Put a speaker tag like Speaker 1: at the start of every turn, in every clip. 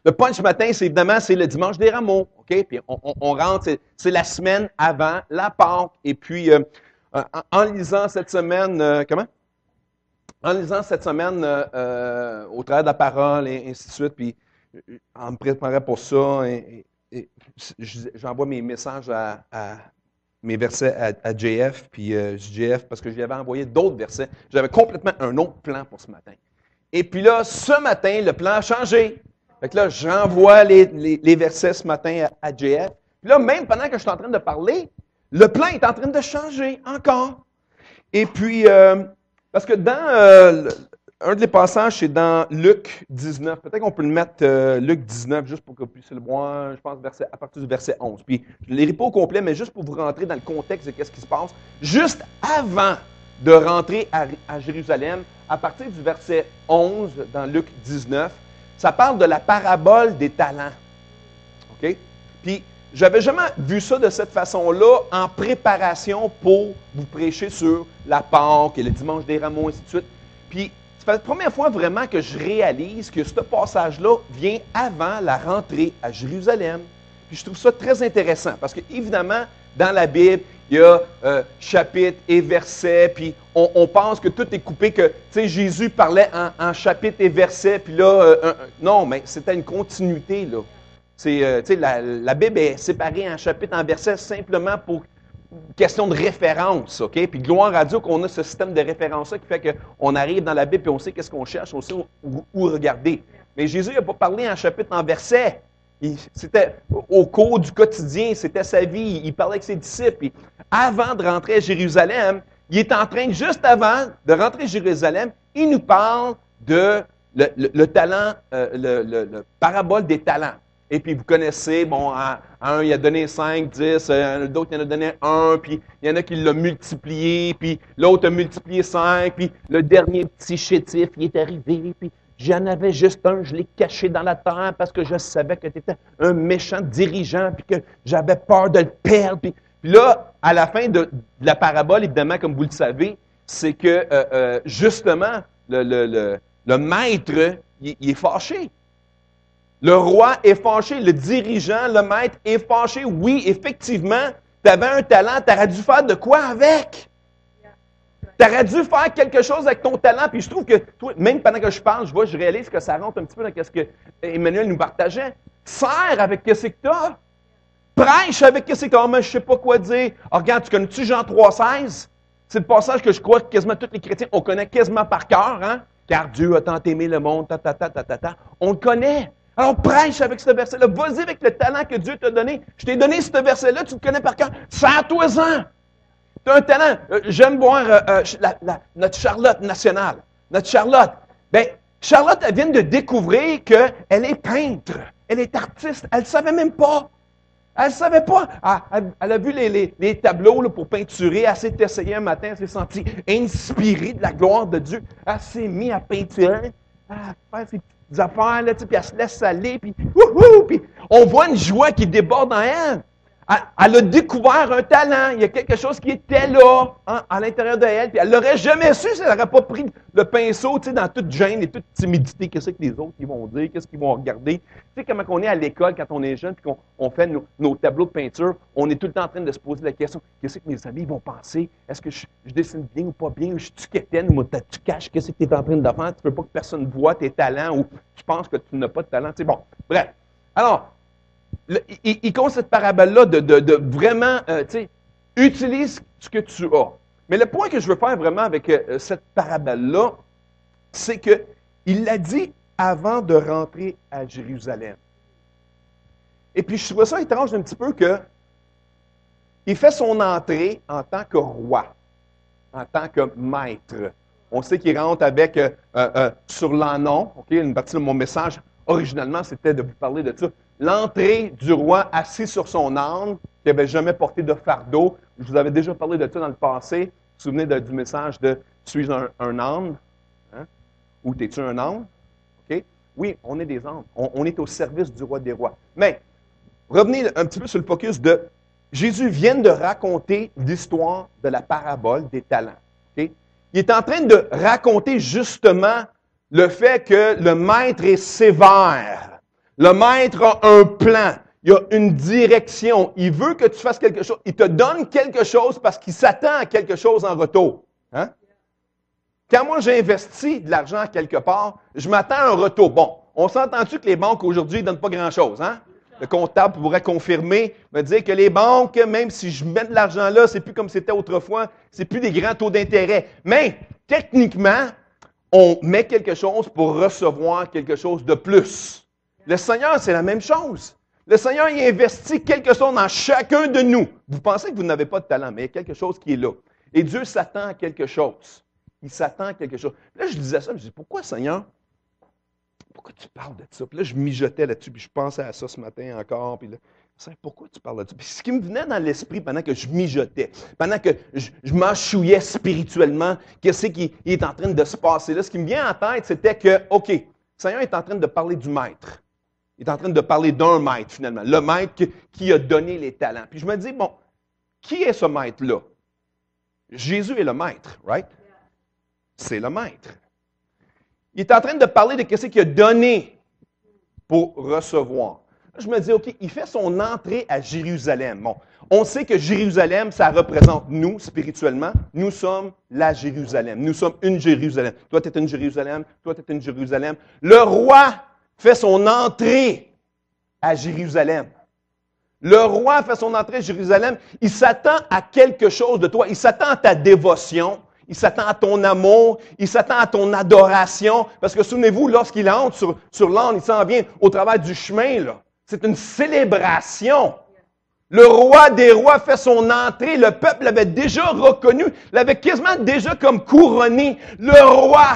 Speaker 1: Le punch matin, c'est évidemment, c'est le dimanche des rameaux. OK? Puis on rentre, c'est la semaine avant la Pâque. Et puis, en lisant cette semaine, comment? En lisant cette semaine au travers de la parole et ainsi de suite, puis en me préparant pour ça, j'envoie mes messages mes versets à JF, puis JF, parce que je lui avais envoyé d'autres versets. J'avais complètement un autre plan pour ce matin. Et puis là, ce matin, le plan a changé. Fait que là, j'envoie les versets ce matin à JF. Puis là, même pendant que je suis en train de parler, le plan est en train de changer encore. Et puis, parce que dans un des passages, c'est dans Luc 19. Peut-être qu'on peut le mettre Luc 19, juste pour que vous puissiez le voir, je pense, à partir du verset 11. Puis, je ne les lis pas au complet, mais juste pour vous rentrer dans le contexte de qu'est-ce qui se passe. Juste avant de rentrer à Jérusalem, à partir du verset 11 dans Luc 19, ça parle de la parabole des talents. OK? Puis, j'avais jamais vu ça de cette façon-là en préparation pour vous prêcher sur la Pâque et le dimanche des rameaux, et ainsi de suite. Puis, c'est la première fois vraiment que je réalise que ce passage-là vient avant la rentrée à Jérusalem. Puis, je trouve ça très intéressant parce que, évidemment, dans la Bible, il y a chapitres et versets, puis on pense que tout est coupé, que, tu sais, Jésus parlait en chapitres et versets, puis là, non, mais c'était une continuité, là. La Bible est séparée en chapitres, en versets, simplement pour question de référence, OK? Puis gloire à Dieu qu'on a ce système de référence-là qui fait qu'on arrive dans la Bible et on sait qu'est-ce qu'on cherche, on sait où regarder. Mais Jésus n'a pas parlé en chapitre, en versets. C'était au cours du quotidien, c'était sa vie, il parlait avec ses disciples. Puis avant de rentrer à Jérusalem, il est en train, juste avant de rentrer à Jérusalem, il nous parle de le talent, le parabole des talents. Et puis, vous connaissez, bon, à un, il a donné 5, 10, d'autres, il en a donné 1, puis il y en a qui l'ont multiplié, puis l'autre a multiplié 5, puis le dernier petit chétif, il est arrivé, puis j'en avais juste un, je l'ai caché dans la terre parce que je savais que tu étais un méchant dirigeant, puis que j'avais peur de le perdre. Puis là, à la fin de la parabole, évidemment, comme vous le savez, c'est que, justement, le maître, il est fâché. Le roi est fâché, le dirigeant, le maître est fâché. Oui, effectivement, tu avais un talent, tu aurais dû faire de quoi avec? Tu aurais dû faire quelque chose avec ton talent. Puis je trouve que, toi, même pendant que je parle, je réalise que ça rentre un petit peu dans ce que Emmanuel nous partageait. Sers avec ce que tu as. Prêche avec ce que tu as. Oh, mais je ne sais pas quoi dire. Oh, regarde, tu connais-tu Jean 3,16? C'est le passage que je crois que quasiment tous les chrétiens, on connaît quasiment par cœur, hein? Car Dieu a tant aimé le monde, On le connaît. Alors, prêche avec ce verset-là. Vas-y avec le talent que Dieu t'a donné. Je t'ai donné ce verset-là, tu le connais par cœur. Sers-toi-en. Tu as un talent. J'aime boire notre Charlotte nationale. Notre Charlotte. Bien, Charlotte, elle vient de découvrir qu'elle est peintre. Elle est artiste. Elle ne savait même pas. Elle ne savait pas. Elle a vu les tableaux là, pour peinturer. Elle s'est essayée un matin. Elle s'est sentie inspirée de la gloire de Dieu. Elle s'est mise à peinturer, à faire ses petites affaires, là, puis elle se laisse aller. Puis on voit une joie qui déborde en elle. Elle a découvert un talent. Il y a quelque chose qui était là, hein, à l'intérieur de elle. Puis elle l'aurait jamais su si elle n'aurait pas pris le pinceau, tu sais, dans toute gêne et toute timidité. Qu'est-ce que les autres ils vont dire? Qu'est-ce qu'ils vont regarder? Tu sais, comment on est à l'école quand on est jeune puis qu'on fait nos tableaux de peinture, on est tout le temps en train de se poser la question, qu'est-ce que mes amis vont penser? Est-ce que je dessine bien ou pas bien? Je suis quétaine ou tu caches? Qu'est-ce que tu es en train de faire? Tu veux pas que personne voit tes talents ou tu penses que tu n'as pas de talent? Tu sais, bon, bref. Alors, il compte cette parabole-là de vraiment, tu sais, utilise ce que tu as. Mais le point que je veux faire vraiment avec cette parabole-là, c'est qu'il l'a dit avant de rentrer à Jérusalem. Et puis, je trouve ça étrange un petit peu qu'il fait son entrée en tant que roi, en tant que maître. On sait qu'il rentre avec sur l'ânon. OK, une partie de mon message, originalement, c'était de vous parler de ça. L'entrée du roi assis sur son âne, qui n'avait jamais porté de fardeau. Je vous avais déjà parlé de ça dans le passé. Vous vous souvenez du message de « Suis-je un âne? Hein? » Ou « T'es-tu un âne? » OK? Oui, on est des ânes. On est au service du roi des rois. Mais, revenez un petit peu sur le focus de Jésus vient de raconter l'histoire de la parabole des talents. OK? Il est en train de raconter justement le fait que le maître est sévère. Le maître a un plan. Il y a une direction. Il veut que tu fasses quelque chose. Il te donne quelque chose parce qu'il s'attend à quelque chose en retour. Hein? Quand moi, j'investis de l'argent à quelque part, je m'attends à un retour. Bon, on s'entend-tu que les banques aujourd'hui ne donnent pas grand-chose, hein? Le comptable pourrait confirmer, me dire que les banques, même si je mets de l'argent là, c'est plus comme c'était autrefois, c'est plus des grands taux d'intérêt. Mais, techniquement, on met quelque chose pour recevoir quelque chose de plus. Le Seigneur, c'est la même chose. Le Seigneur, il investit quelque chose dans chacun de nous. Vous pensez que vous n'avez pas de talent, mais il y a quelque chose qui est là. Et Dieu s'attend à quelque chose. Il s'attend à quelque chose. Là, je disais ça, je me dis, pourquoi, Seigneur? Pourquoi tu parles de ça? Puis là, je mijotais là-dessus, puis je pensais à ça ce matin encore. Puis là, Seigneur, pourquoi tu parles de ça? Puis ce qui me venait dans l'esprit pendant que je mijotais, pendant que je m'enchouillais spirituellement, qu'est-ce qui est en train de se passer là? Ce qui me vient en tête, c'était que, OK, le Seigneur est en train de parler du maître. Il est en train de parler d'un maître, finalement. Le maître qui a donné les talents. Puis je me dis, bon, qui est ce maître-là? Jésus est le maître, right? C'est le maître. Il est en train de parler de ce qu'il a donné pour recevoir. Je me dis, OK, il fait son entrée à Jérusalem. Bon, on sait que Jérusalem, ça représente nous, spirituellement. Nous sommes la Jérusalem. Nous sommes une Jérusalem. Toi, tu es une Jérusalem. Toi, tu es une Jérusalem. Le roi fait son entrée à Jérusalem. Le roi fait son entrée à Jérusalem. Il s'attend à quelque chose de toi. Il s'attend à ta dévotion. Il s'attend à ton amour, il s'attend à ton adoration. Parce que souvenez-vous, lorsqu'il entre sur l'âne, il s'en vient au travers du chemin. Là. C'est une célébration. Le roi des rois fait son entrée. Le peuple l'avait déjà reconnu, l'avait quasiment déjà comme couronné. Le roi.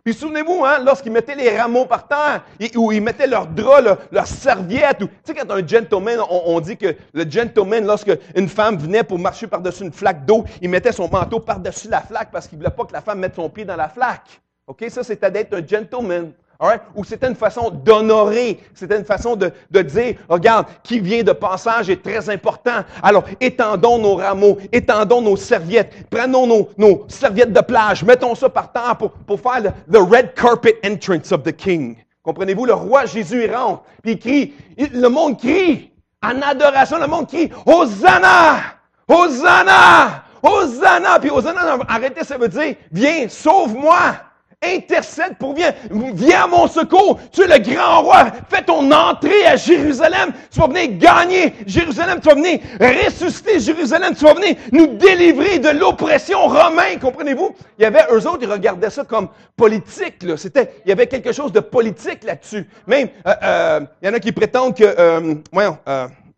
Speaker 1: Puis souvenez-vous, hein, lorsqu'ils mettaient les rameaux par terre, ou ils mettaient leurs draps, leurs serviettes. Tu sais, quand un gentleman, on dit que le gentleman, lorsque une femme venait pour marcher par-dessus une flaque d'eau, il mettait son manteau par-dessus la flaque parce qu'il ne voulait pas que la femme mette son pied dans la flaque. OK? Ça, c'était d'être un gentleman. Right? Ou c'était une façon d'honorer, c'était une façon de dire, regarde, qui vient de passage est très important. Alors, étendons nos rameaux, étendons nos serviettes, prenons nos serviettes de plage, mettons ça par terre pour faire the red carpet entrance of the king. Comprenez-vous? Le roi Jésus, il rentre, puis il crie, le monde crie, en adoration, le monde crie, Hosanna! Hosanna! Hosanna! Puis Hosanna, arrêtez, ça veut dire, viens, sauve-moi! Intercède pour viens à mon secours. Tu es le grand roi. Fais ton entrée à Jérusalem. Tu vas venir gagner Jérusalem. Tu vas venir ressusciter Jérusalem. Tu vas venir nous délivrer de l'oppression romaine. Comprenez-vous? Il y avait eux autres, ils regardaient ça comme politique. Là. Il y avait quelque chose de politique là-dessus. Même, il y en a qui prétendent que,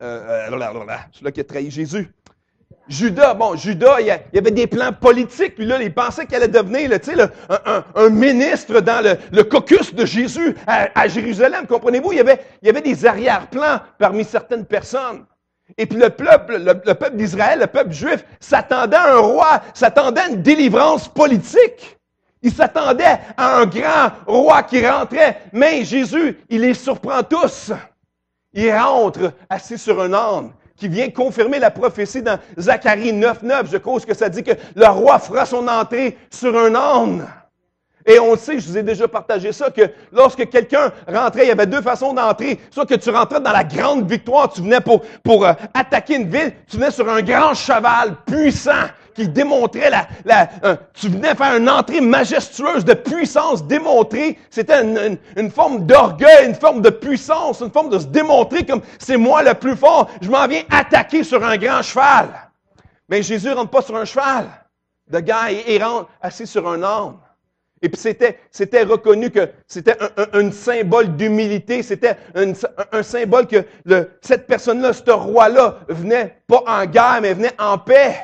Speaker 1: celui-là qui a trahi Jésus. Judas, il y avait des plans politiques, puis là, il pensait qu'il allait devenir un ministre dans le caucus de Jésus à Jérusalem. Comprenez-vous? Il y avait des arrière-plans parmi certaines personnes. Et puis le peuple d'Israël, le peuple juif, s'attendait à un roi, s'attendait à une délivrance politique. Il s'attendait à un grand roi qui rentrait. Mais Jésus, il les surprend tous. Il rentre assis sur un âne, qui vient confirmer la prophétie dans Zacharie 9:9. Je crois que ça dit que le roi fera son entrée sur un âne. Et on le sait, je vous ai déjà partagé ça, que lorsque quelqu'un rentrait, il y avait deux façons d'entrer. Soit que tu rentrais dans la grande victoire, tu venais pour attaquer une ville, tu venais sur un grand cheval puissant qui démontrait tu venais faire une entrée majestueuse de puissance démontrée. C'était une forme d'orgueil, une forme de puissance, une forme de se démontrer comme c'est moi le plus fort. Je m'en viens attaquer sur un grand cheval. Mais Jésus ne rentre pas sur un cheval. Le gars, il rentre assis sur un âne. Et puis c'était reconnu que c'était un symbole d'humilité, c'était un symbole que cette personne-là, ce roi-là, venait pas en guerre, mais venait en paix.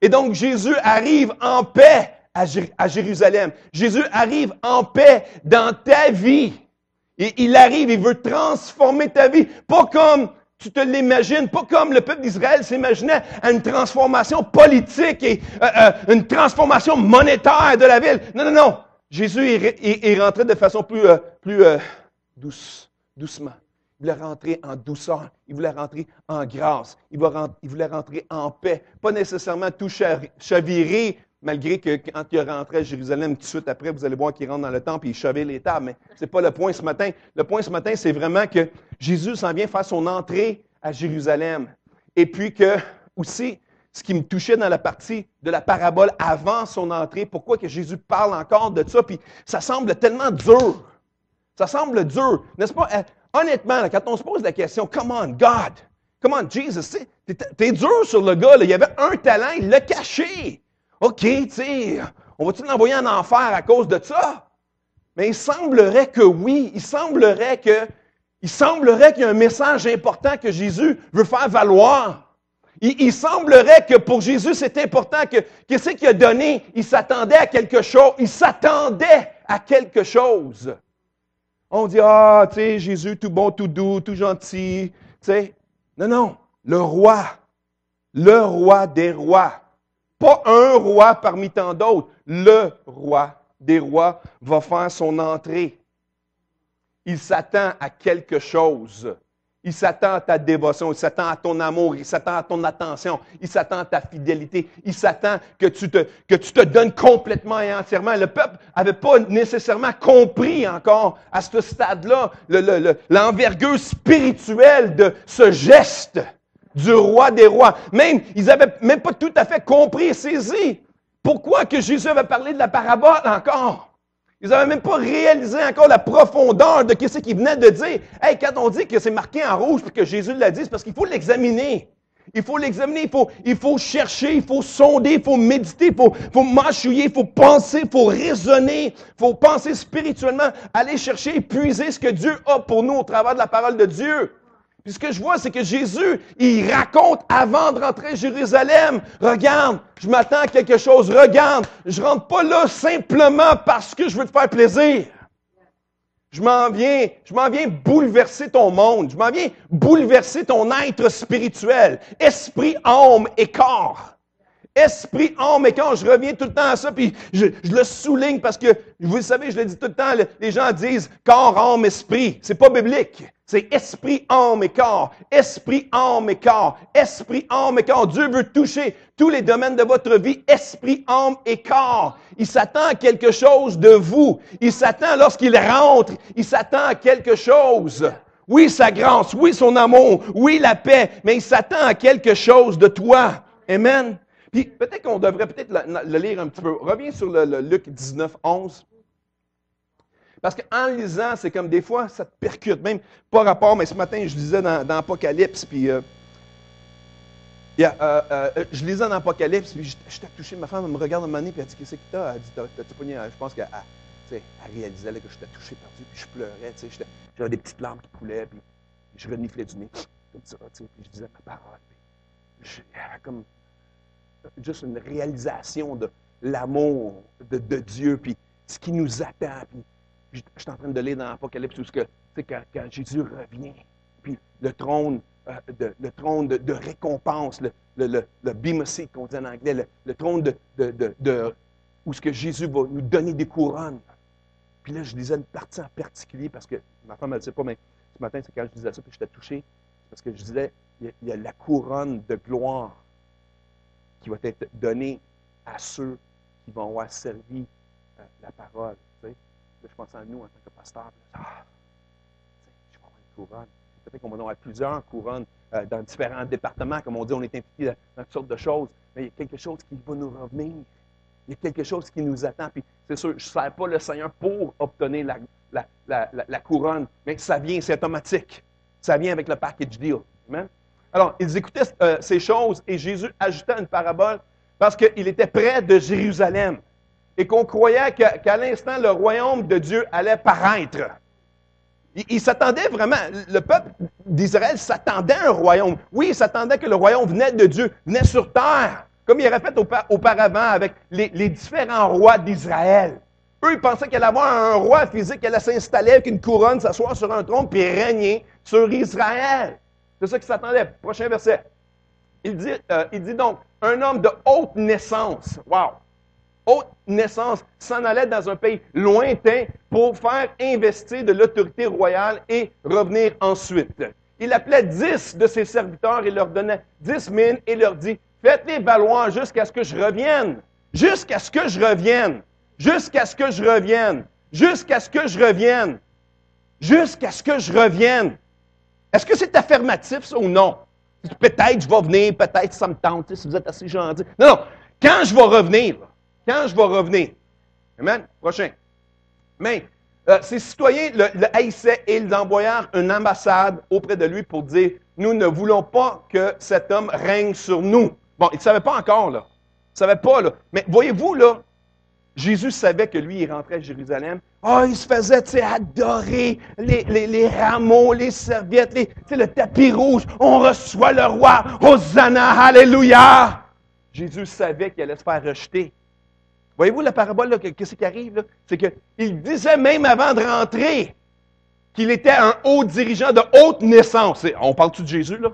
Speaker 1: Et donc Jésus arrive en paix à Jérusalem. Jésus arrive en paix dans ta vie. Et il arrive, il veut transformer ta vie, pas comme tu te l'imagines, pas comme le peuple d'Israël s'imaginait à une transformation politique et une transformation monétaire de la ville. Non. Jésus est rentré de façon plus doucement. Il voulait rentrer en douceur. Il voulait rentrer en grâce. Il voulait rentrer en paix. Pas nécessairement tout chavirer, malgré que quand il rentrait à Jérusalem, tout de suite après, vous allez voir qu'il rentre dans le temple et il chevait les tables. Mais ce n'est pas le point ce matin. Le point ce matin, c'est vraiment que Jésus s'en vient faire son entrée à Jérusalem. Et puis que, aussi, ce qui me touchait dans la partie de la parabole avant son entrée, pourquoi que Jésus parle encore de ça, puis ça semble tellement dur. Ça semble dur, n'est-ce pas? Honnêtement, là, quand on se pose la question, come on, God, come on, Jesus, t'es dur sur le gars, là. Il avait un talent, il l'a caché. OK, tu sais, on va-tu l'envoyer en enfer à cause de ça? Mais il semblerait que oui, il semblerait qu'il y a un message important que Jésus veut faire valoir. Il semblerait que pour Jésus, c'est important que qu'est-ce qu'il a donné? Il s'attendait à quelque chose. Il s'attendait à quelque chose. On dit, ah, tu sais, Jésus, tout bon, tout doux, tout gentil. Tu sais, non, le roi des rois. Pas un roi parmi tant d'autres. Le roi des rois va faire son entrée. Il s'attend à quelque chose. Il s'attend à ta dévotion, il s'attend à ton amour, il s'attend à ton attention, il s'attend à ta fidélité, il s'attend que tu te donnes complètement et entièrement. Le peuple n'avait pas nécessairement compris encore à ce stade-là l'envergure spirituelle de ce geste du roi des rois. Même, ils n'avaient même pas tout à fait compris et saisi pourquoi que Jésus avait parlé de la parabole encore. Ils n'avaient même pas réalisé encore la profondeur de ce qu'il venait de dire. Hey, quand on dit que c'est marqué en rouge et que Jésus l'a dit, c'est parce qu'il faut l'examiner. Il faut l'examiner, il faut chercher, il faut sonder, il faut méditer, il faut mâchouiller, il faut penser, il faut raisonner, il faut penser spirituellement, aller chercher et puiser ce que Dieu a pour nous au travers de la parole de Dieu. Puis ce que je vois, c'est que Jésus, il raconte avant de rentrer à Jérusalem, regarde, je m'attends à quelque chose, regarde, je rentre pas là simplement parce que je veux te faire plaisir. Je m'en viens bouleverser ton monde, je m'en viens bouleverser ton être spirituel, esprit, âme et corps. Esprit, âme et corps, je reviens tout le temps à ça, puis je le souligne parce que, vous le savez, je le dis tout le temps, les gens disent corps, âme, esprit. C'est pas biblique. C'est esprit, âme et corps. Esprit, âme et corps. Esprit, âme et corps. Dieu veut toucher tous les domaines de votre vie. Esprit, âme et corps. Il s'attend à quelque chose de vous. Il s'attend lorsqu'il rentre. Il s'attend à quelque chose. Oui, sa grâce. Oui, son amour. Oui, la paix. Mais il s'attend à quelque chose de toi. Amen. Puis peut-être qu'on devrait le lire un petit peu. Reviens sur le Luc 19, 11. Parce qu'en lisant, c'est comme des fois, ça te percute, même pas rapport, mais ce matin, je lisais dans Apocalypse, puis je lisais dans Apocalypse, puis j'étais touché, ma femme me regarde un moment donné, puis elle dit, qu'est-ce que t'as? Elle dit, t'as-tu pogné? Je pense qu'elle réalisait là, que j'étais touché par Dieu, puis je pleurais, j'avais des petites larmes qui coulaient, puis je reniflais du nez, comme ça, puis je disais ma parole, puis j'avais comme juste une réalisation de l'amour de Dieu, puis ce qui nous attend, puis je suis en train de lire dans l'Apocalypse où quand Jésus revient, puis le trône de récompense, le bema seat qu'on dit en anglais, le trône où ce que Jésus va nous donner des couronnes. Puis là, je lisais une partie en particulier parce que ma femme ne le sait pas, mais ce matin, c'est quand je disais ça, puis j'étais touché, parce que je disais, il y a la couronne de gloire qui va être donnée à ceux qui vont avoir servi la parole. Tu sais. Là, je pense à nous en tant que pasteur. Je vais avoir une couronne. Peut-être qu'on va avoir plusieurs couronnes dans différents départements. Comme on dit, on est impliqué dans toutes sortes de choses. Mais il y a quelque chose qui va nous revenir. Il y a quelque chose qui nous attend. Puis c'est sûr, je ne sers pas le Seigneur pour obtenir la couronne, mais ça vient, c'est automatique. Ça vient avec le package deal. Amen? Alors, ils écoutaient ces choses et Jésus ajouta une parabole parce qu'il était près de Jérusalem et qu'on croyait qu'à l'instant, le royaume de Dieu allait paraître. Il s'attendait vraiment, le peuple d'Israël s'attendait à un royaume. Oui, il s'attendait que le royaume venait de Dieu, venait sur terre, comme il avait fait auparavant avec les différents rois d'Israël. Eux, ils pensaient qu'il allait avoir un roi physique qui allait s'installer avec une couronne, s'asseoir sur un trône, puis régner sur Israël. C'est ça qu'ils s'attendaient. Prochain verset. Il dit donc, un homme de haute naissance, wow, haute naissance, s'en allait dans un pays lointain pour faire investir de l'autorité royale et revenir ensuite. Il appelait 10 de ses serviteurs et leur donnait 10 000 et leur dit, faites-les valoir jusqu'à ce que je revienne. Jusqu'à ce que je revienne. Jusqu'à ce que je revienne. Jusqu'à ce que je revienne. Jusqu'à ce que je revienne. Est-ce que c'est affirmatif, ça, ou non? Peut-être je vais venir, peut-être ça me tente, si vous êtes assez gentil. Non, non. Quand je vais revenir, là, quand je vais revenir. Amen? Prochain. Mais ces citoyens le haïssaient et ils envoyèrent une ambassade auprès de lui pour dire, nous ne voulons pas que cet homme règne sur nous. Bon, ils ne savaient pas encore, là. Ils ne savaient pas, là. Mais voyez-vous, là, Jésus savait que lui, il rentrait à Jérusalem. Ah, il se faisait, tu sais, adorer les rameaux, les serviettes, le tapis rouge. On reçoit le roi. Hosanna, alléluia. Jésus savait qu'il allait se faire rejeter. Voyez-vous la parabole, là, qu'est-ce qui arrive, là? C'est qu'il disait même avant de rentrer qu'il était un haut dirigeant de haute naissance. On parle-tu de Jésus, là?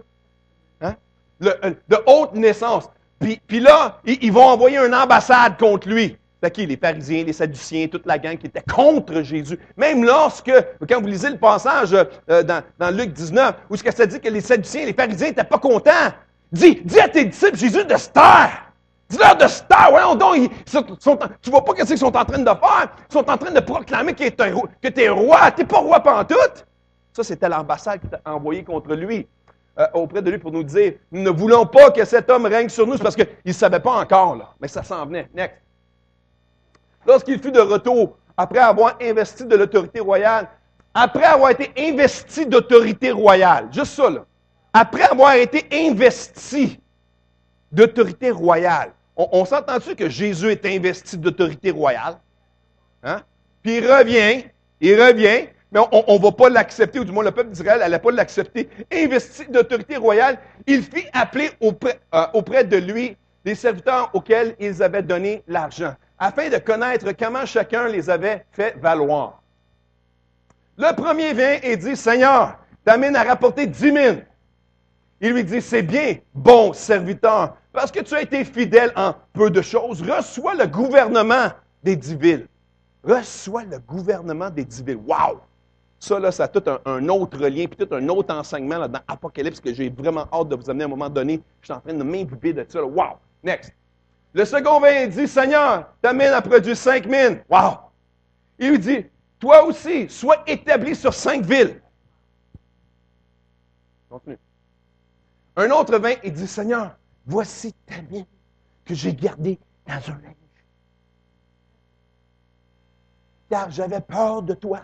Speaker 1: Hein? De haute naissance. Puis là, ils vont envoyer une ambassade contre lui. C'est qui? Les pharisiens, les sadduciens, toute la gang qui était contre Jésus. Même lorsque, quand vous lisez le passage dans Luc 19, où ce que ça dit que les sadduciens, les pharisiens n'étaient pas contents. Dis à tes disciples, Jésus, de se taire. Dis-leur de se taire. Voyons donc, tu vois pas ce qu'ils sont en train de faire? Ils sont en train de proclamer que tu es roi. Tu n'es pas roi pantoute. Ça, c'était l'ambassade qui était envoyée contre lui, auprès de lui pour nous dire, nous ne voulons pas que cet homme règne sur nous. C'est parce qu'ils ne savaient pas encore, là. Mais ça s'en venait. Next. Lorsqu'il fut de retour, après avoir investi de l'autorité royale, après avoir été investi d'autorité royale, juste ça, là, après avoir été investi d'autorité royale, on s'entend-tu que Jésus est investi d'autorité royale? Hein? Puis il revient, mais on ne va pas l'accepter, ou du moins le peuple d'Israël n'allait pas l'accepter. Investi d'autorité royale, il fit appeler auprès de lui les serviteurs auxquels ils avaient donné l'argent, afin de connaître comment chacun les avait fait valoir. Le premier vient et dit, « Seigneur, t'amènes à rapporter 10 000. » Il lui dit, « C'est bien, bon serviteur, parce que tu as été fidèle en peu de choses. Reçois le gouvernement des 10 villes. » Reçois le gouvernement des 10 villes. Wow! Ça, là, ça a tout un autre lien, puis tout un autre enseignement là, dans Apocalypse que j'ai vraiment hâte de vous amener à un moment donné. Je suis en train de m'imbiber de ça. Là. Wow! Next. Le second vient et dit, « Seigneur, ta mine a produit 5 mines. » Wow! Il lui dit, « Toi aussi, sois établi sur 5 villes. » Continue. Un autre vient et dit, « Seigneur, voici ta mine que j'ai gardée dans un linge. Car j'avais peur de toi,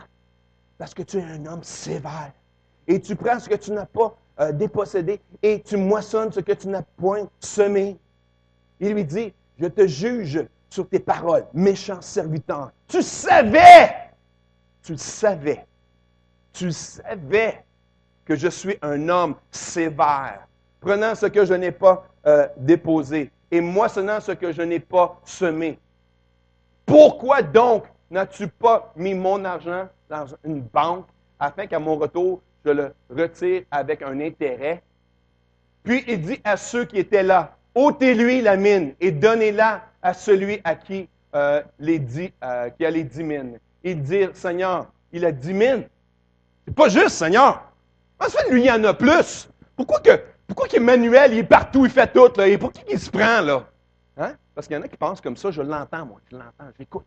Speaker 1: parce que tu es un homme sévère. Et tu prends ce que tu n'as pas dépossédé, et tu moissonnes ce que tu n'as point semé. » Il lui dit, « Je te juge sur tes paroles, méchant serviteur. » Tu savais que je suis un homme sévère, prenant ce que je n'ai pas déposé et moissonnant ce que je n'ai pas semé. Pourquoi donc n'as-tu pas mis mon argent dans une banque afin qu'à mon retour, je le retire avec un intérêt? Puis il dit à ceux qui étaient là, ôtez-lui la mine et donnez-la à celui à qui, qui a les 10 mines. Ils dirent, Seigneur, il a 10 mines. C'est pas juste, Seigneur. En fait, lui, il y en a plus. Pourquoi qu'Emmanuel, il est partout, il fait tout, là, et pour qui il se prend, là? Hein? Parce qu'il y en a qui pensent comme ça, je l'entends, moi, je l'entends, j'écoute.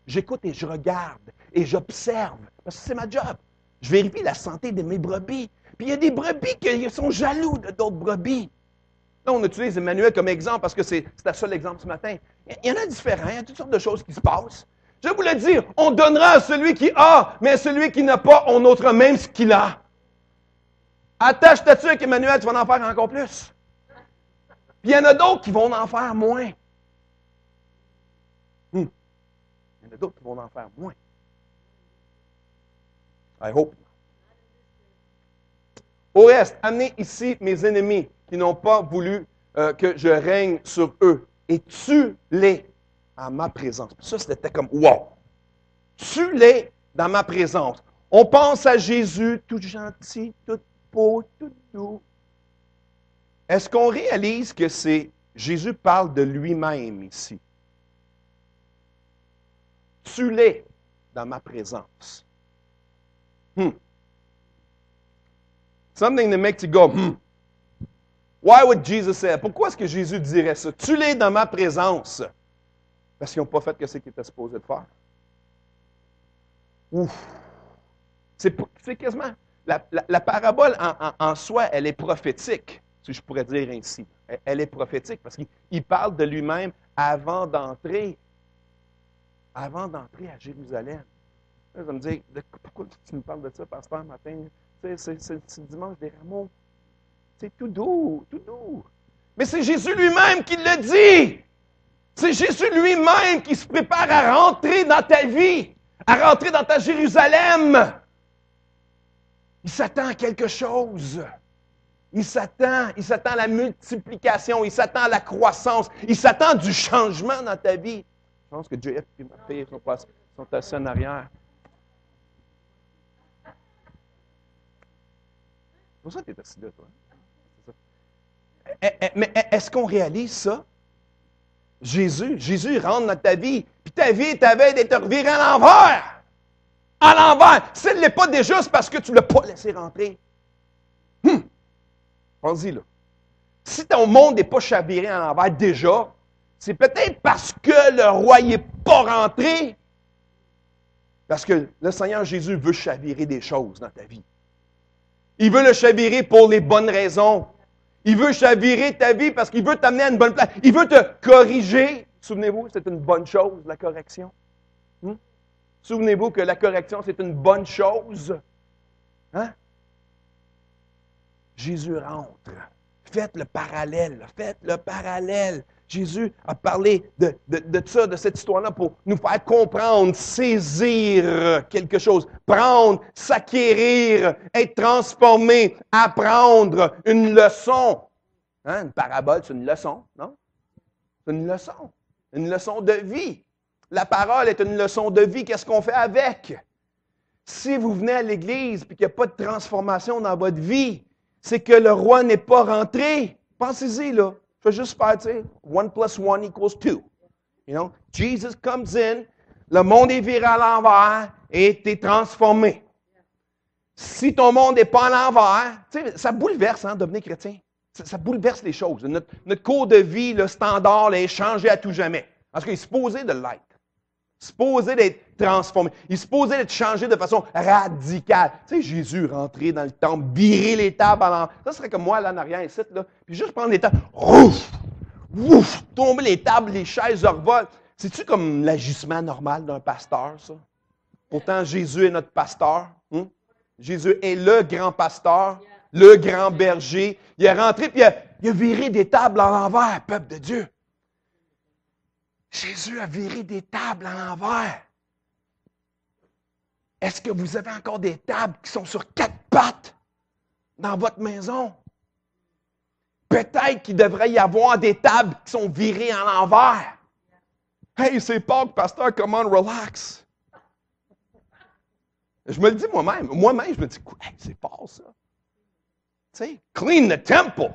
Speaker 1: J'écoute et je regarde et j'observe, parce que c'est ma job. Je vérifie la santé de mes brebis. Puis il y a des brebis qui sont jaloux de d'autres brebis. Là, on utilise Emmanuel comme exemple parce que c'est un seul exemple ce matin. Il y en a différents, il y a toutes sortes de choses qui se passent. Je vous le dire, on donnera à celui qui a, mais à celui qui n'a pas, on ôtera même ce qu'il a. Attache ta dessus avec Emmanuel, tu vas en faire encore plus. Puis il y en a d'autres qui vont en faire moins. Il y en a d'autres qui vont en faire moins. I hope. Au reste, amenez ici mes ennemis qui n'ont pas voulu que je règne sur eux et tue-les à ma présence. Ça, c'était comme wow! Tue-les dans ma présence. On pense à Jésus, tout gentil, tout beau, tout doux. Est-ce qu'on réalise que Jésus parle de lui-même ici? Tue-les dans ma présence. Something that makes you go, Why would Jesus say? Pourquoi est-ce que Jésus dirait ça? Tue-les dans ma présence. Parce qu'ils n'ont pas fait ce qu'ils étaient supposés de faire. Ouf! C'est quasiment... La parabole en soi, elle est prophétique, si je pourrais dire ainsi. Elle est prophétique parce qu'il parle de lui-même avant d'entrer à Jérusalem. Là, vous allez me dire, pourquoi tu nous parles de ça, pasteur, matin? C'est le dimanche des rameaux. C'est tout doux, tout doux. Mais c'est Jésus lui-même qui le dit. C'est Jésus lui-même qui se prépare à rentrer dans ta vie, à rentrer dans ta Jérusalem. Il s'attend à quelque chose. Il s'attend à la multiplication, il s'attend à la croissance, il s'attend du changement dans ta vie. Je pense que JF et ma fille sont assis en arrière. C'est pour ça que tu es assis là, toi. Mais est-ce qu'on réalise ça? Jésus rentre dans ta vie, puis ta vie t'avait d'être revirée à l'envers. À l'envers. Si elle ne l'est pas déjà, c'est parce que tu ne l'as pas laissé rentrer. Pense-y, là. Si ton monde n'est pas chaviré à l'envers déjà, c'est peut-être parce que le roi n'est pas rentré. Parce que le Seigneur Jésus veut chavirer des choses dans ta vie. Il veut le chavirer pour les bonnes raisons. Il veut chavirer ta vie parce qu'il veut t'amener à une bonne place. Il veut te corriger. Souvenez-vous, c'est une bonne chose, la correction. Souvenez-vous que la correction, c'est une bonne chose. Hein? Jésus rentre. Faites le parallèle. Faites le parallèle. Jésus a parlé de ça, de cette histoire-là, pour nous faire comprendre, saisir quelque chose, prendre, s'acquérir, être transformé, apprendre une leçon. Hein? Une parabole, c'est une leçon, non? C'est une leçon de vie. La parole est une leçon de vie. Qu'est-ce qu'on fait avec? Si vous venez à l'Église et qu'il n'y a pas de transformation dans votre vie, c'est que le roi n'est pas rentré. Pensez-y, là. Je vais juste faire, tu sais, 1 + 1 = 2. You know? Jesus comes in, le monde est viré à l'envers et tu es transformé. Si ton monde n'est pas à l'envers, tu sais, ça bouleverse, hein, devenir chrétien. Ça bouleverse les choses. Notre cours de vie, le standard, là, est changé à tout jamais. Parce qu'il est supposé de l'être. Supposé d'être transformé. Il est supposé d'être changé de façon radicale. Tu sais, Jésus rentrer dans le temple, virer les tables à l'envers. Ça serait comme moi, là, en arrière, ici, là. Puis juste prendre les tables, ouf, ouf, tomber les tables, les chaises revolent. C'est-tu comme l'agissement normal d'un pasteur, ça? Pourtant, Jésus est notre pasteur. Hein? Jésus est le grand pasteur, le grand berger. Il est rentré, puis il a viré des tables à l'envers, peuple de Dieu. Jésus a viré des tables à l'envers. Est-ce que vous avez encore des tables qui sont sur 4 pattes dans votre maison? Peut-être qu'il devrait y avoir des tables qui sont virées à l'envers. Hey, c'est Pâques, pasteur, come on, relax. Je me le dis moi-même. Moi-même, je me dis, hey, c'est pas ça. Tu sais, clean the temple.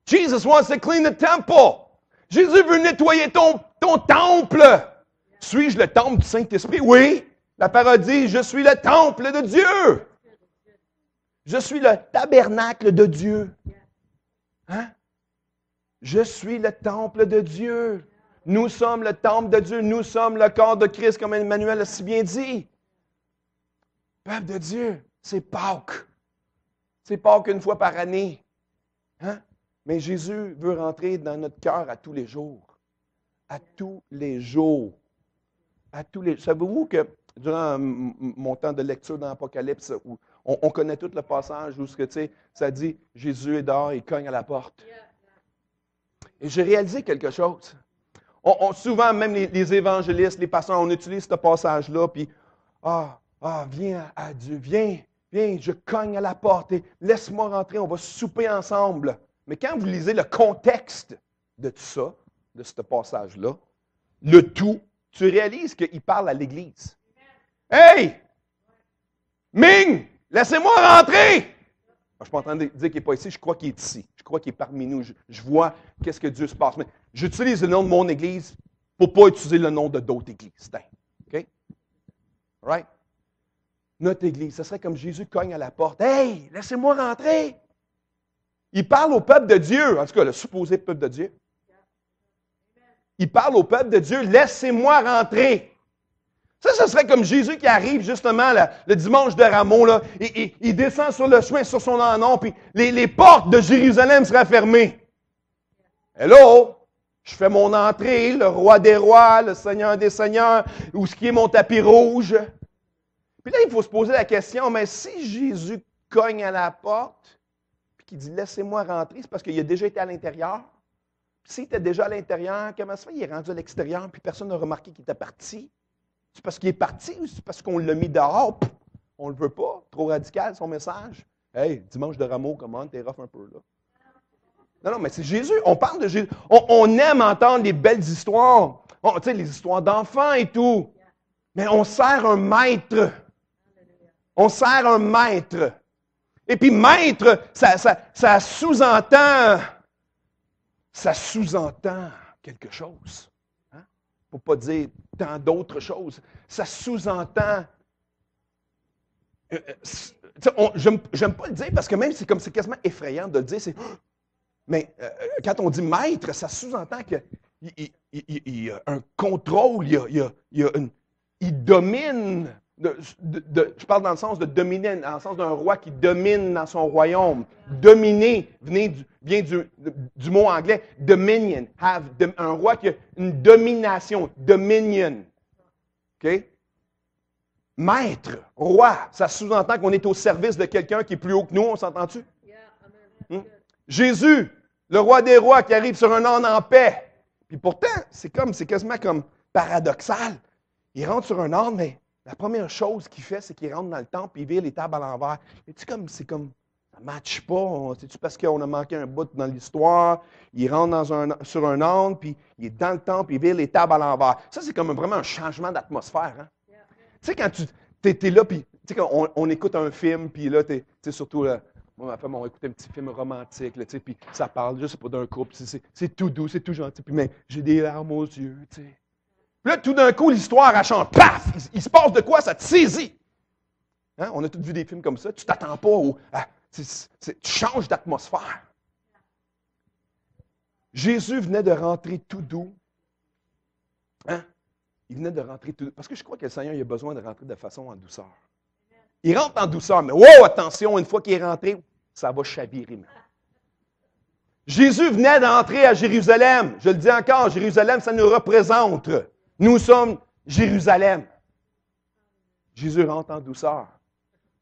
Speaker 1: Jesus wants to clean the temple. Jésus veut nettoyer ton temple. Suis-je le temple du Saint-Esprit? Oui. La parole dit, je suis le temple de Dieu. Je suis le tabernacle de Dieu. Hein? Je suis le temple de Dieu. Nous sommes le temple de Dieu. Nous sommes le corps de Christ, comme Emmanuel a si bien dit. Peuple de Dieu, c'est Pâques. C'est Pâques une fois par année. Hein? Mais Jésus veut rentrer dans notre cœur à tous les jours. À tous les jours. À tous les jours. Savez-vous que durant mon temps de lecture dans l'Apocalypse, où on connaît tout le passage où ça dit Jésus est dehors, il cogne à la porte. Et j'ai réalisé quelque chose. Souvent, même les évangélistes, les pasteurs, on utilise ce passage-là, puis viens à Dieu, viens, je cogne à la porte et laisse-moi rentrer, on va souper ensemble. Mais quand vous lisez le contexte de tout ça, de ce passage-là, le tout, tu réalises qu'il parle à l'Église. Hey! Ming! Laissez-moi rentrer! Je ne suis pas en train de dire qu'il n'est pas ici, je crois qu'il est ici. Je crois qu'il est parmi nous. Je vois qu'est-ce que Dieu se passe. Mais j'utilise le nom de mon Église pour ne pas utiliser le nom de d'autres églises. OK? Right? Notre Église, ce serait comme Jésus cogne à la porte. Hey! Laissez-moi rentrer! Il parle au peuple de Dieu, en tout cas le supposé peuple de Dieu. il parle au peuple de Dieu, « Laissez-moi rentrer ». Ça, ce serait comme Jésus qui arrive justement le dimanche de Rameau, là, et il descend sur le chemin, sur son ânon, puis les portes de Jérusalem seraient fermées. Hello! Je fais mon entrée, le roi des rois, le seigneur des seigneurs, où ce qui est mon tapis rouge. Puis là, il faut se poser la question, mais si Jésus cogne à la porte, puis qu'il dit « Laissez-moi rentrer », c'est parce qu'il a déjà été à l'intérieur. Puis s'il était déjà à l'intérieur, comment ça fait qu'il est rendu à l'extérieur, puis personne n'a remarqué qu'il était parti? C'est parce qu'il est parti ou c'est parce qu'on l'a mis dehors? Pff, on ne le veut pas. Trop radical, son message. Hey, dimanche de Rameau, comment? T'es rough un peu, là. Non, non, mais c'est Jésus. On parle de Jésus. On aime entendre les belles histoires. Tu sais, les histoires d'enfants et tout. Mais on sert un maître. On sert un maître. Et puis maître, ça sous-entend quelque chose. Hein? Pour ne pas dire tant d'autres choses. Ça sous-entend. J'aime pas le dire parce que même c'est quasiment effrayant de le dire. Mais quand on dit maître, ça sous-entend qu'il y a un contrôle, il domine. Je parle dans le sens de dominer, dans le sens d'un roi qui domine dans son royaume. Dominer vient du mot anglais dominion. Un roi qui a une domination, dominion. OK? Maître, roi, ça sous-entend qu'on est au service de quelqu'un qui est plus haut que nous, on s'entend-tu? Jésus, le roi des rois qui arrive sur un âne en paix. Puis pourtant, c'est quasiment comme paradoxal. Il rentre sur un âne, mais la première chose qu'il fait, c'est qu'il rentre dans le temple et il vire les tables à l'envers. C'est comme, ça ne matche pas. C'est-tu parce qu'on a manqué un bout dans l'histoire? Il rentre sur un âne, puis il est dans le temple, il vire les tables à l'envers. Ça, c'est comme vraiment un changement d'atmosphère. Hein? Tu sais, quand tu es là, puis tu sais, quand on écoute un film, puis là, tu sais, surtout là, moi, ma femme, on écoute un petit film romantique, là, puis ça parle, je sais pas, d'un couple, c'est tout doux, c'est tout gentil, puis mais j'ai des larmes aux yeux, tu sais. Puis là, tout d'un coup, l'histoire, elle change, paf! Il se passe de quoi, ça te saisit. Hein? On a tous vu des films comme ça, tu t'attends pas tu changes d'atmosphère. Jésus venait de rentrer tout doux. Hein? Il venait de rentrer tout doux. Parce que je crois que le Seigneur il a besoin de rentrer de façon en douceur. Il rentre en douceur, mais wow, attention, une fois qu'il est rentré, ça va chavirer. Jésus venait d'entrer à Jérusalem. Je le dis encore, Jérusalem, ça nous représente. Nous sommes Jérusalem. Jésus rentre en douceur.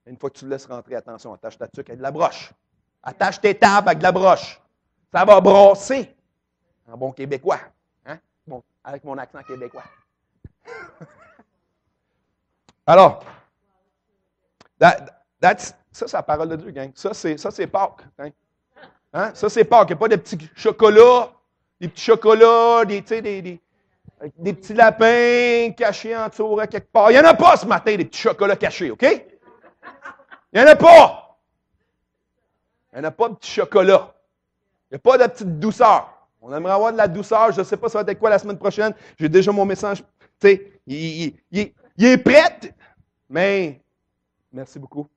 Speaker 1: Une fois que tu le laisses rentrer, attention, attache ta tuque avec de la broche. Attache tes tables avec de la broche. Ça va brasser. En bon québécois. Hein? Bon, avec mon accent québécois. Alors, ça, c'est la parole de Dieu, gang. Ça, c'est Pâques. Hein? Ça, c'est Pâques. Il n'y a pas de petits chocolats, des petits lapins cachés en dessous à quelque part. Il n'y en a pas ce matin, des petits chocolats cachés, OK? Il n'y en a pas. Il n'y en a pas de petits chocolats. Il n'y a pas de petite douceur. On aimerait avoir de la douceur. Je ne sais pas ça va être quoi la semaine prochaine. J'ai déjà mon message. Tu sais, il est prêt, mais... Merci beaucoup.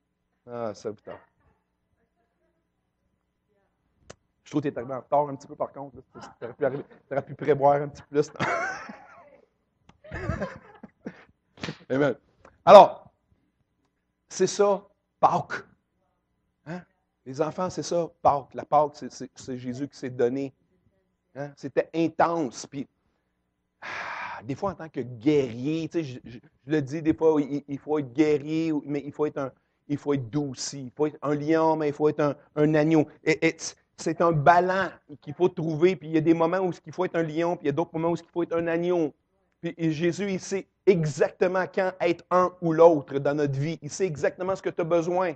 Speaker 1: Ah, ça putain. Je trouve que tu es arrivé en retard un petit peu, par contre. Tu aurais pu prévoir un petit peu plus. Amen. Alors, c'est ça, Pâques. Hein? Les enfants, c'est ça, Pâques. La Pâques, c'est Jésus qui s'est donné. Hein? C'était intense. Puis, des fois, en tant que guerrier, tu sais, je le dis, des fois, il faut être guerrier, mais il faut être doux aussi. Il faut être un lion, mais il faut être un agneau. C'est un ballon qu'il faut trouver. Puis il y a des moments où il faut être un lion, puis il y a d'autres moments où il faut être un agneau. Puis Jésus, il sait exactement quand être un ou l'autre dans notre vie. Il sait exactement ce que tu as besoin.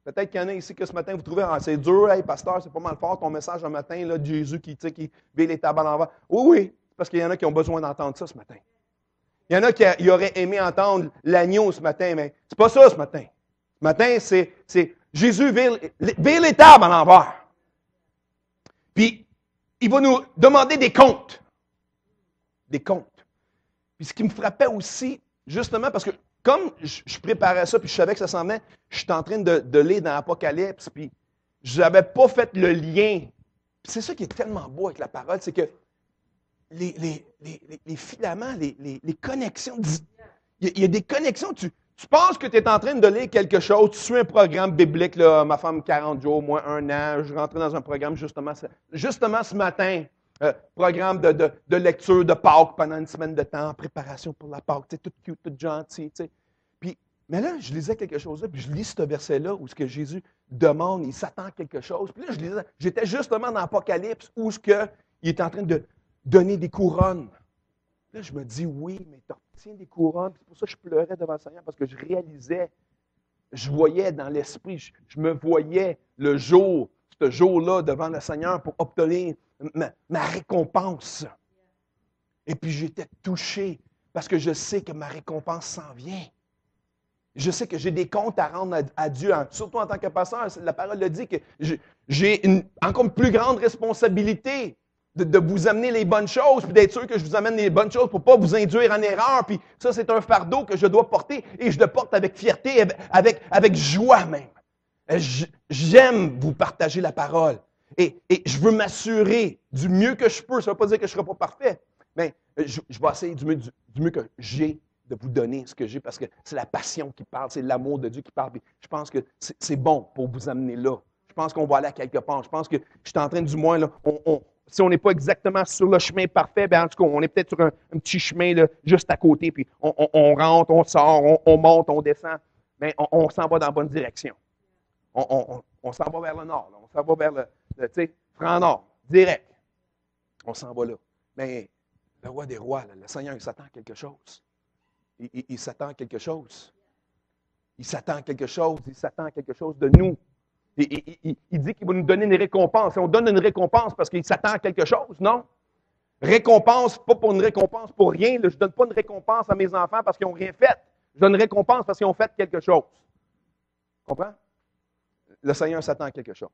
Speaker 1: Peut-être qu'il y en a ici que ce matin, vous trouvez, c'est dur, hey, pasteur, c'est pas mal fort ton message un matin, là, de Jésus qui vit les tables à l'envers. Oui, parce qu'il y en a qui ont besoin d'entendre ça ce matin. Il y en a qui auraient aimé entendre l'agneau ce matin, mais c'est pas ça ce matin. Ce matin, c'est Jésus vire les tables à l'envers. Puis, il va nous demander des comptes. Des comptes. Puis, ce qui me frappait aussi, justement, parce que comme je préparais ça, puis je savais que ça s'en venait, je suis en train de lire dans l'Apocalypse, puis je n'avais pas fait le lien. Puis c'est ça qui est tellement beau avec la parole, c'est que les filaments, les connexions. Il y a des connexions. Tu penses que tu es en train de lire quelque chose, tu suis un programme biblique, là, ma femme 40 jours, moi 1 an, je rentrais dans un programme justement ce matin, programme de lecture de Pâques pendant une semaine de temps, préparation pour la Pâques, tout cute, tout gentil. Puis, mais là, je lisais quelque chose là, puis je lis ce verset-là où ce que Jésus demande, il s'attend à quelque chose. Puis là, j'étais justement dans l'Apocalypse où ce que il est en train de donner des couronnes. Là, je me dis, oui, mais tu obtiens des couronnes. C'est pour ça que je pleurais devant le Seigneur, parce que je réalisais, je voyais dans l'esprit, je me voyais le jour, ce jour-là, devant le Seigneur pour obtenir ma récompense. Et puis j'étais touché, parce que je sais que ma récompense s'en vient. Je sais que j'ai des comptes à rendre à Dieu, surtout en tant que pasteur. La parole le dit que j'ai encore une plus grande responsabilité de vous amener les bonnes choses, puis d'être sûr que je vous amène les bonnes choses pour ne pas vous induire en erreur. Puis ça, c'est un fardeau que je dois porter et je le porte avec fierté, avec joie même. J'aime vous partager la parole et je veux m'assurer du mieux que je peux. Ça ne veut pas dire que je ne serai pas parfait, mais je vais essayer du mieux que j'ai de vous donner ce que j'ai parce que c'est la passion qui parle, c'est l'amour de Dieu qui parle. Puis je pense que c'est bon pour vous amener là. Je pense qu'on va aller à quelque part. Je pense que je suis en train, du moins, là, si on n'est pas exactement sur le chemin parfait, bien, en tout cas, on est peut-être sur un petit chemin là, juste à côté, puis on rentre, on sort, on monte, on descend, mais on s'en va dans la bonne direction. On s'en va vers le nord, là. On s'en va vers le franc nord, direct. On s'en va là. Mais le roi des rois, là, le Seigneur, il s'attend à quelque chose. Il s'attend à quelque chose. Il s'attend à quelque chose. Il s'attend à quelque chose de nous. Il dit qu'il va nous donner une récompense. Et on donne une récompense parce qu'il s'attend à quelque chose, non? Récompense, pas pour une récompense pour rien. Là. Je ne donne pas une récompense à mes enfants parce qu'ils n'ont rien fait. Je donne une récompense parce qu'ils ont fait quelque chose. Comprends? Le Seigneur s'attend à quelque chose.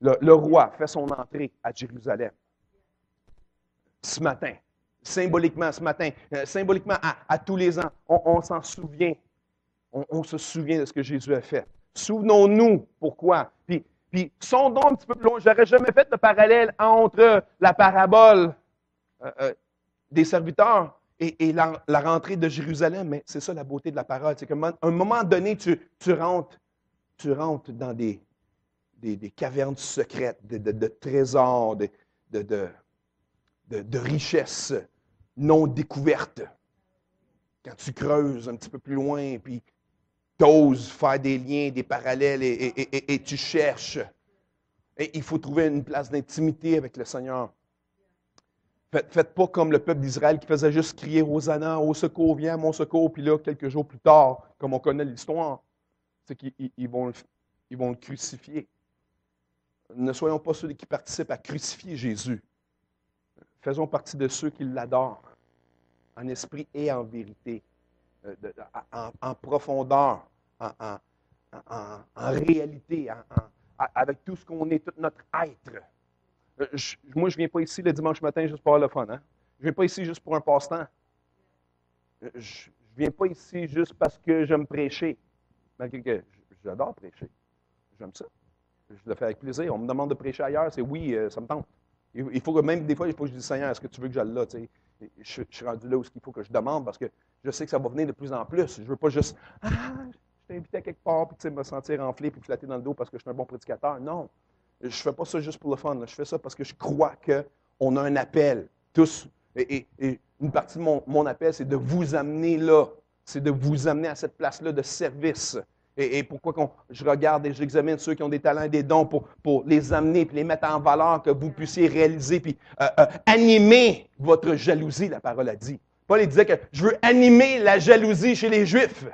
Speaker 1: Le roi fait son entrée à Jérusalem. Ce matin. Symboliquement, ce matin. Symboliquement, à tous les ans. On s'en souvient. On se souvient de ce que Jésus a fait. Souvenons-nous pourquoi. Puis sondons un petit peu plus loin. Je n'aurais jamais fait de parallèle entre la parabole des serviteurs et la rentrée de Jérusalem. Mais c'est ça la beauté de la parole. C'est qu'à un moment donné, tu rentres dans des cavernes secrètes, de trésors, de richesses non découvertes. Quand tu creuses un petit peu plus loin, puis tu oses faire des liens, des parallèles et tu cherches. Et il faut trouver une place d'intimité avec le Seigneur. Faites pas comme le peuple d'Israël qui faisait juste crier Hosanna, au secours, viens à mon secours, puis là, quelques jours plus tard, comme on connaît l'histoire, c'est qu'ils vont le crucifier. Ne soyons pas ceux qui participent à crucifier Jésus. Faisons partie de ceux qui l'adorent, en esprit et en vérité. En profondeur, en réalité, avec tout ce qu'on est, tout notre être. Moi, je ne viens pas ici le dimanche matin juste pour avoir le fun. Hein? Je ne viens pas ici juste pour un passe-temps. Je ne viens pas ici juste parce que j'aime prêcher. Malgré que j'adore prêcher. J'aime ça. Je le fais avec plaisir. On me demande de prêcher ailleurs, c'est oui, ça me tente. Il faut que même des fois, il faut que je dise Seigneur, est-ce que tu veux que j'aille là? Je suis rendu là où il faut que je demande parce que je sais que ça va venir de plus en plus. Je ne veux pas juste je t'ai invité à quelque part puis me sentir enflé puis flatter dans le dos parce que je suis un bon prédicateur. Non. Je ne fais pas ça juste pour le fun. Là. Je fais ça parce que je crois qu'on a un appel. Tous. Et une partie de mon appel, c'est de vous amener là. C'est de vous amener à cette place-là de service. Et pourquoi je regarde et j'examine ceux qui ont des talents et des dons pour les amener puis les mettre en valeur, que vous puissiez réaliser puis animer votre jalousie, la parole a dit. Paul disait que je veux animer la jalousie chez les Juifs.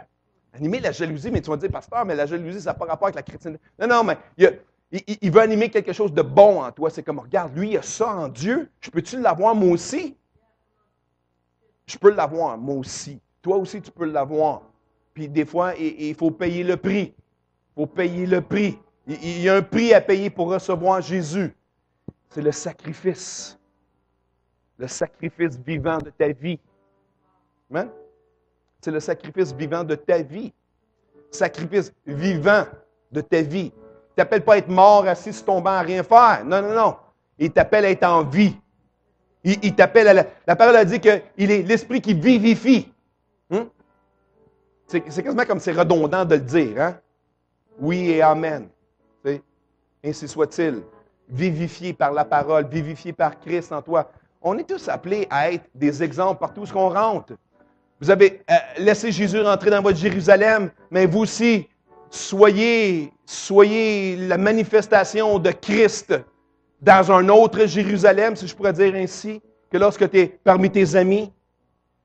Speaker 1: Animer la jalousie, mais tu vas dire, pasteur, mais la jalousie, ça n'a pas rapport avec la chrétienté. Non, mais il veut animer quelque chose de bon en toi. C'est comme, regarde, lui, il a ça en Dieu. Je peux-tu l'avoir moi aussi? Je peux l'avoir moi aussi. Toi aussi, tu peux l'avoir. Puis des fois, il faut payer le prix. Il faut payer le prix. Il y a un prix à payer pour recevoir Jésus. C'est le sacrifice. Le sacrifice vivant de ta vie. Amen? C'est le sacrifice vivant de ta vie. Sacrifice vivant de ta vie. Il ne t'appelle pas à être mort, assis sur ton banc à rien faire. Non. Il t'appelle à être en vie. Il t'appelle, la parole a dit qu'il est l'Esprit qui vivifie. C'est quasiment comme c'est redondant de le dire. Hein? Oui et amen. T'sais? Ainsi soit-il. Vivifié par la parole, vivifié par Christ en toi. On est tous appelés à être des exemples partout où on rentre. Vous avez laissé Jésus rentrer dans votre Jérusalem, mais vous aussi, soyez la manifestation de Christ dans un autre Jérusalem, si je pourrais dire ainsi, que lorsque tu es parmi tes amis,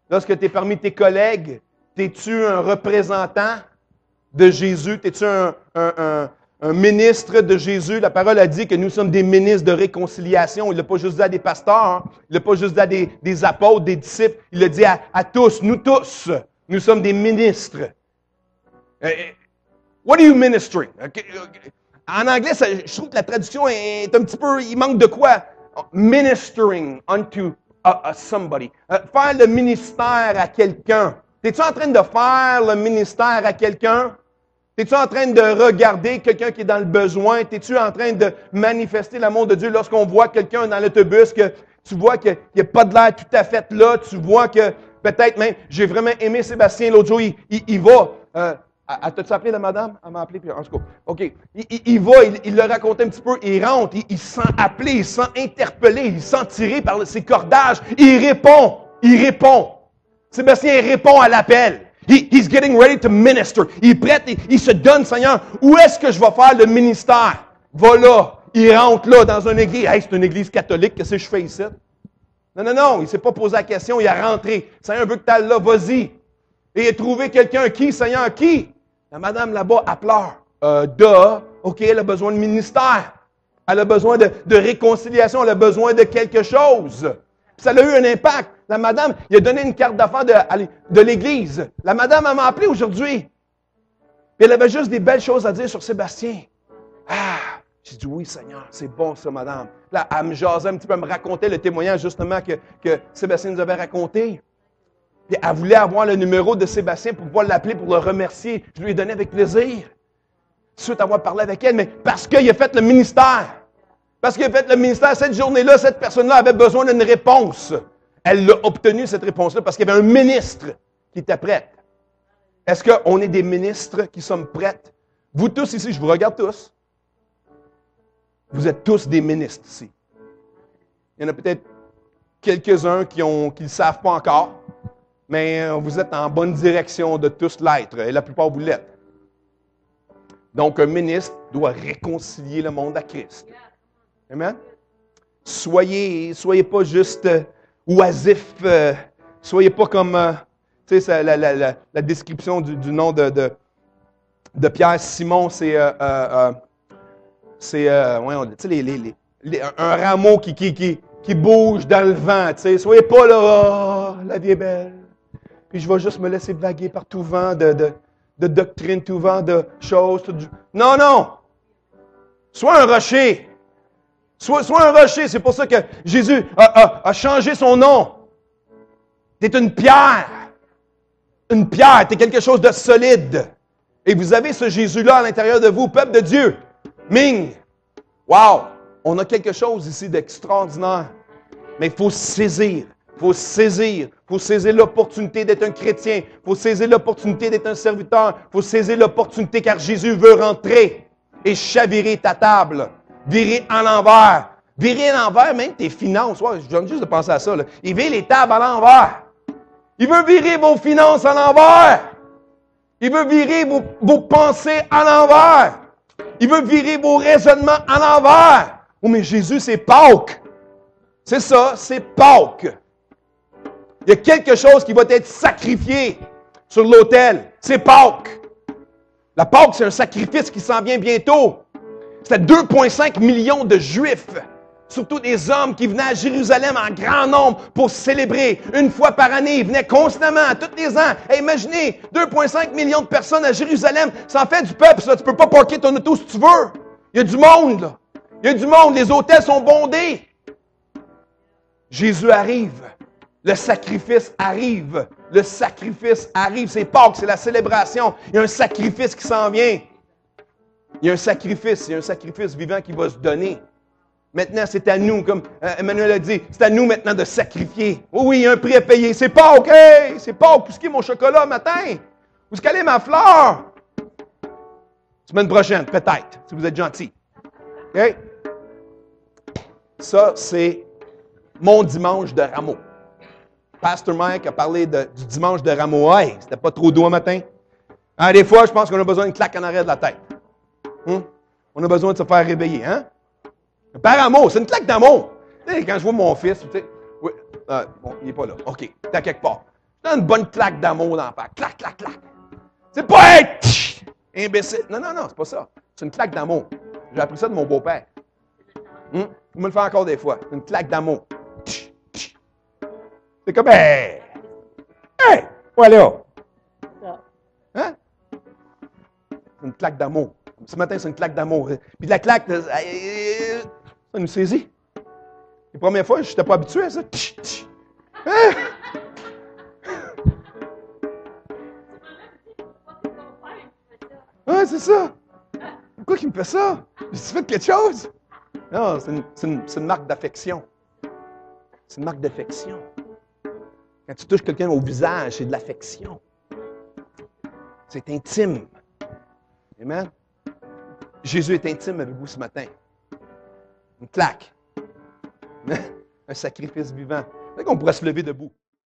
Speaker 1: lorsque tu es parmi tes collègues, es-tu un représentant de Jésus? Es-tu un ministre de Jésus? La parole a dit que nous sommes des ministres de réconciliation. Il ne l'a pas juste dit à des pasteurs, hein? Il ne l'a pas juste dit à des apôtres, des disciples. Il l'a dit à tous, nous sommes des ministres. What are you ministering? En anglais, je trouve que la traduction est un petit peu, il manque de quoi? Ministering unto somebody. Faire le ministère à quelqu'un. Es-tu en train de faire le ministère à quelqu'un? Es-tu en train de regarder quelqu'un qui est dans le besoin? Es-tu en train de manifester l'amour de Dieu lorsqu'on voit quelqu'un dans l'autobus, que tu vois qu'il n'y a pas de l'air tout à fait là, tu vois que peut-être même, j'ai vraiment aimé Sébastien l'autre jour, il va. T'as-tu appelé la madame? Elle m'a appelé, puis en tout cas, OK. Il va, il le racontait un petit peu, il rentre, il se sent appelé, il se sent interpellé, il se sent tiré par ses cordages, il répond. Sébastien répond à l'appel. He's getting ready to minister. Il est prêt, il se donne, Seigneur, où est-ce que je vais faire le ministère? Va là, il rentre là dans une église. Hey, c'est une église catholique, qu'est-ce que je fais ici? Non, il ne s'est pas posé la question, il a rentré. Seigneur, veut que tu ailles là, vas-y. Et il a trouvé quelqu'un, qui, Seigneur, qui? La madame là-bas, elle pleure. OK, elle a besoin de ministère. Elle a besoin de réconciliation, elle a besoin de quelque chose. Puis ça a eu un impact. La madame, il a donné une carte d'affaires de l'église. La madame, elle m'a appelé aujourd'hui. Puis elle avait juste des belles choses à dire sur Sébastien. J'ai dit, oui, Seigneur, c'est bon ça, madame. Là, elle me jasait un petit peu, elle me racontait le témoignage justement que Sébastien nous avait raconté. Puis elle voulait avoir le numéro de Sébastien pour pouvoir l'appeler, pour le remercier. Je lui ai donné avec plaisir. Suite à avoir parlé avec elle, mais parce qu'il a fait le ministère. Parce qu'il a fait le ministère, cette journée-là, cette personne-là avait besoin d'une réponse. Elle l'a obtenue, cette réponse-là, parce qu'il y avait un ministre qui était prêt. Est-ce qu'on est des ministres qui sommes prêts? Vous tous ici, je vous regarde tous. Vous êtes tous des ministres ici. Il y en a peut-être quelques-uns qui ne le savent pas encore, mais vous êtes en bonne direction de tous l'être, et la plupart vous l'êtes. Donc, un ministre doit réconcilier le monde à Christ. Amen? Soyez pas juste oisifs, soyez pas comme, tu sais, la description du nom de Pierre Simon, c'est, tu sais, un rameau qui bouge dans le vent, tu sais. Soyez pas là, la vie est belle. Puis je vais juste me laisser vaguer par tout vent de doctrine, tout vent de choses. Non! Sois un rocher. Sois un rocher. C'est pour ça que Jésus a changé son nom. Tu es une pierre. Une pierre. Tu es quelque chose de solide. Et vous avez ce Jésus-là à l'intérieur de vous, peuple de Dieu. Ming! Wow! On a quelque chose ici d'extraordinaire. Mais il faut saisir. Il faut saisir l'opportunité d'être un chrétien. Il faut saisir l'opportunité d'être un serviteur. Il faut saisir l'opportunité car Jésus veut rentrer et chavirer ta table. Virer en l'envers. Virer à l'envers même tes finances. Ouais, je viens juste de penser à ça. Là. Il vire les tables à l'envers. Il veut virer vos finances à l'envers. Il veut virer vos pensées à l'envers. Il veut virer vos raisonnements à l'envers. Oh, mais Jésus, c'est Pâques. C'est ça, c'est Pâques. Il y a quelque chose qui va être sacrifié sur l'autel. C'est Pâques. La Pâques, c'est un sacrifice qui s'en vient bientôt. C'était 2,5 millions de Juifs, surtout des hommes qui venaient à Jérusalem en grand nombre pour célébrer. Une fois par année, ils venaient constamment, tous les ans. Hey, imaginez, 2,5 millions de personnes à Jérusalem, ça en fait du peuple, ça. Tu ne peux pas parker ton auto si tu veux. Il y a du monde, là. Il y a du monde, les hôtels sont bondés. Jésus arrive. Le sacrifice arrive. Le sacrifice arrive. C'est Pâques, c'est la célébration. Il y a un sacrifice qui s'en vient. Il y a un sacrifice vivant qui va se donner. Maintenant, c'est à nous, comme Emmanuel a dit, c'est à nous maintenant de sacrifier. Oui, oui, il y a un prix à payer. C'est Pâques, hey! C'est Pâques. Où est-ce qu'il est mon chocolat matin? Où est-ce qu'elle est ma fleur? Semaine prochaine, peut-être, si vous êtes gentil. OK? Ça, c'est mon dimanche de Rameau. Pasteur Mike a parlé du dimanche de Rameau. Hey, c'était pas trop doux un matin? Hein, des fois, je pense qu'on a besoin d'une claque en arrière de la tête. On a besoin de se faire réveiller, hein? Par amour, c'est une claque d'amour. Tu sais, quand je vois mon fils, tu sais, oui, bon, il n'est pas là. OK, t'es quelque part. Je donne une bonne claque d'amour dans la face. Clac, clac, clac. C'est pas être imbécile. Non, non, non, c'est pas ça. C'est une claque d'amour. J'ai appris ça de mon beau-père. Vous me le faites encore des fois. Une claque d'amour. C'est comme, hey, voilà. Hein? C'est une claque d'amour. Ce matin, c'est une claque d'amour. Puis la claque, ça nous saisit. Les premières fois, je n'étais pas habitué à ça. Hein? Ouais, c'est ça. Pourquoi il me fait ça? J'ai-tu fait quelque chose? Non, c'est une marque d'affection. C'est une marque d'affection. Quand tu touches quelqu'un au visage, c'est de l'affection. C'est intime. Amen? Jésus est intime avec vous ce matin. Une claque. Un sacrifice vivant. Peut-être qu'on pourrait se lever debout.